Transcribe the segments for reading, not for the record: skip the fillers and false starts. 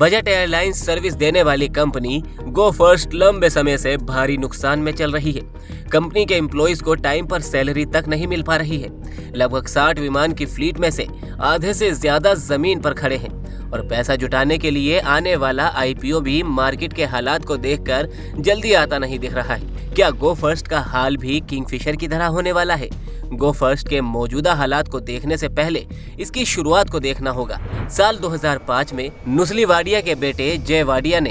Budget airlines service देने वाली company गो first लंबे समय से भारी नुकसान में चल रही है। कंपनी के एम्प्लॉइज को टाइम पर सैलरी तक नहीं मिल पा रही है। लगभग 60 विमान की फ्लीट में से आधे से ज्यादा जमीन पर खड़े हैं और पैसा जुटाने के लिए आने वाला आईपीओ भी मार्केट के हालात को देखकर जल्दी आता नहीं दिख रहा है। क्या गो फर्स्ट का हाल भी किंगफिशर की तरह होने वाला है? गो फर्स्ट के मौजूदा हालात को देखने से पहले इसकी शुरुआत को देखना होगा। साल 2005 में नुस्ली वाडिया के बेटे जय वाडिया ने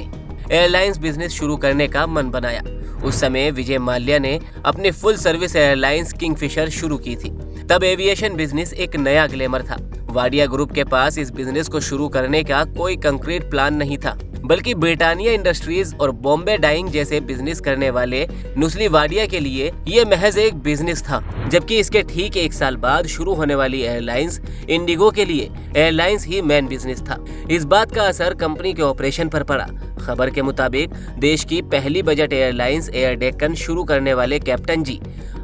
एयरलाइंस बिजनेस शुरू करने का मन बनाया। उस समय विजय माल्या ने अपनी फुल सर्विस एयरलाइंस किंगफिशर शुरू की थी। तब एविएशन बिजनेस एक नया ग्लैमर था। वाडिया ग्रुप के पास इस बिजनेस को शुरू करने का कोई कंक्रीट प्लान नहीं था, बल्कि ब्रिटानिया इंडस्ट्रीज और बॉम्बे डाइंग जैसे बिजनेस करने वाले नुस्ली वाडिया के लिए ये महज एक बिजनेस था। जबकि इसके ठीक 1 साल बाद शुरू होने वाली एयरलाइंस इंडिगो के लिए एयरलाइंस ही मेन बिजनेस था। इस बात का असर कंपनी के ऑपरेशन पर पड़ा। खबर के मुताबिक देश की पहली बजट एयरलाइंस एयर डेक्कन शुरू करने वाले कैप्टन जी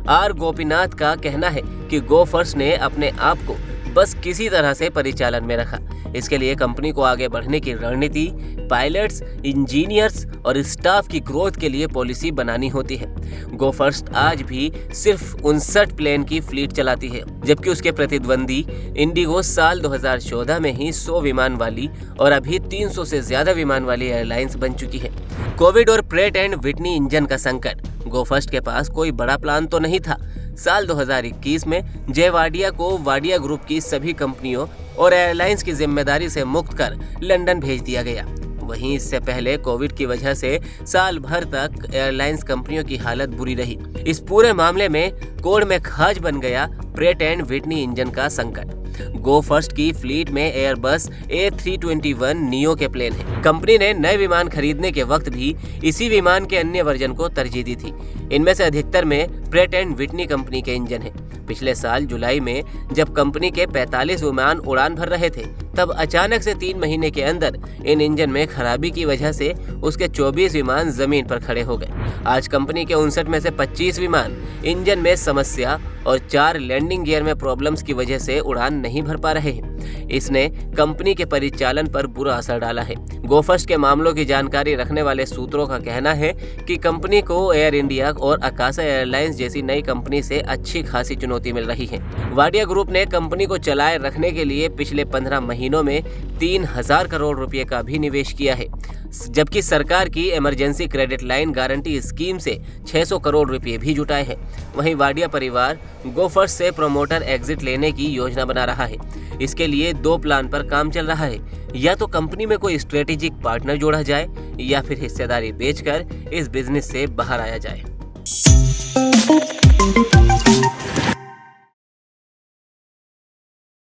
आर गोपीनाथ का कहना है कि गो फर्स्ट ने अपने आप को बस किसी तरह से परिचालन में रखा। इसके लिए कंपनी को आगे बढ़ने की रणनीति, पायलट्स, इंजीनियर्स और स्टाफ की ग्रोथ के लिए पॉलिसी बनानी होती है। गो फर्स्ट आज भी सिर्फ 59 प्लेन की फ्लीट चलाती है, जबकि उसके प्रतिद्वंदी इंडिगो साल 2014 में ही 100 विमान वाली और अभी 300 से ज्यादा विमान वाली एयरलाइंस बन चुकी है। कोविड और प्रेट एंड विटनी इंजन का संकट। गो फर्स्ट के पास कोई बड़ा प्लान तो नहीं था। साल 2021 में जय वाडिया को वाडिया ग्रुप की सभी कंपनियों और एयरलाइंस की जिम्मेदारी से मुक्त कर लंदन भेज दिया गया। वहीं इससे पहले कोविड की वजह से साल भर तक एयरलाइंस कंपनियों की हालत बुरी रही। इस पूरे मामले में कोड़ में खाज बन गया प्रेट एंड विटनी इंजन का संकट। गो फर्स्ट की फ्लीट में एयरबस A321 नियो के प्लेन है। कंपनी ने नए विमान खरीदने के वक्त भी इसी विमान के अन्य वर्जन को तरजीह दी थी। इनमें से अधिकतर में प्रेट एंड विटनी कंपनी के इंजन हैं। पिछले साल जुलाई में जब कंपनी के 45 विमान उड़ान भर रहे थे, तब अचानक से 3 महीने के अंदर इन इंजन में खराबी की वजह से उसके 24 विमान जमीन पर खड़े हो गए। आज कंपनी के 59 में से 25 विमान इंजन में समस्या और 4 लैंडिंग गियर में प्रॉब्लम्स की वजह से उड़ान नहीं भर पा रहे हैं। इसने कंपनी के परिचालन पर बुरा असर डाला है। गो फर्स्ट के मामलों की जानकारी रखने वाले सूत्रों का कहना है कि कंपनी को एयर इंडिया और आकाशा एयरलाइंस जैसी नई कंपनी से अच्छी खासी चुनौती मिल रही है। वाडिया ग्रुप ने कंपनी को चलाए रखने के लिए पिछले 15 महीनों में 3000 करोड़ रुपए का भी निवेश किया है, जबकि सरकार की emergency credit line guarantee scheme से 600 करोड़ रुपए भी जुटाए हैं। वहीं वाडिया परिवार गो फर्स्ट से प्रमोटर एग्जिट लेने की योजना बना रहा है। इसके लिए 2 प्लान पर काम चल रहा है। या तो कंपनी में कोई स्ट्रेटेजिक पार्टनर जोड़ा जाए या फिर हिस्सेदारी बेचकर इस बिजनेस से बाहर आया जाए।